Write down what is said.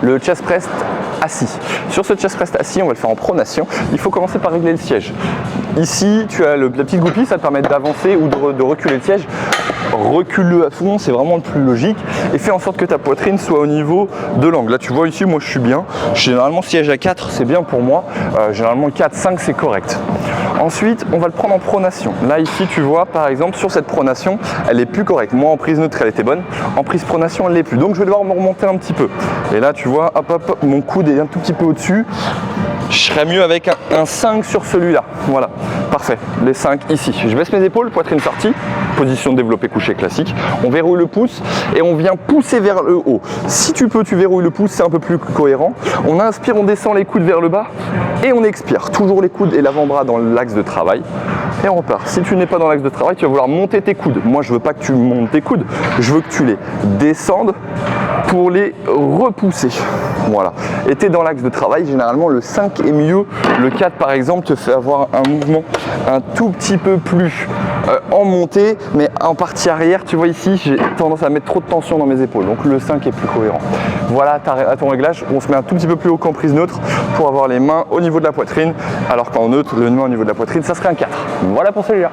le chest press assis. Sur ce chest press assis, on va le faire en pronation. Il faut commencer par régler le siège. Ici, tu as la petite goupille, ça te permet d'avancer ou de reculer le siège. Recule-le à fond, c'est vraiment le plus logique. Et fais en sorte que ta poitrine soit au niveau de l'angle. Là, tu vois ici, moi je suis bien. Généralement, siège à 4, c'est bien pour moi. Généralement, 4, 5, c'est correct. Ensuite, on va le prendre en pronation. Là, ici, tu vois, par exemple, sur cette pronation, elle est plus correcte. Moi, en prise neutre, elle était bonne. En prise pronation, elle l'est plus. Donc, je vais devoir me remonter un petit peu. Et là, tu vois, hop, hop, mon coude est un tout petit peu au-dessus. Je serais mieux avec un 5 sur celui-là. Voilà, parfait. Les 5 ici. Je baisse mes épaules, poitrine sortie. Position développé couché classique. On verrouille le pouce et on vient pousser vers le haut. Si tu peux, tu verrouilles le pouce, c'est un peu plus cohérent. On inspire, on descend les coudes vers le bas et on expire. Toujours les coudes et l'avant-bras dans l'axe de travail. Et on repart. Si tu n'es pas dans l'axe de travail, tu vas vouloir monter tes coudes. Moi, je veux pas que tu montes tes coudes. Je veux que tu les descendes pour les repousser. Voilà. Et tu es dans l'axe de travail, généralement le 5 est mieux. Le 4 par exemple te fait avoir un mouvement un tout petit peu plus en montée, mais en partie arrière, tu vois ici, j'ai tendance à mettre trop de tension dans mes épaules. Donc le 5 est plus cohérent. Voilà à ton réglage, on se met un tout petit peu plus haut qu'en prise neutre pour avoir les mains au niveau de la poitrine, alors qu'en neutre, le main au niveau de la poitrine, ça serait un 4. Voilà pour celui-là.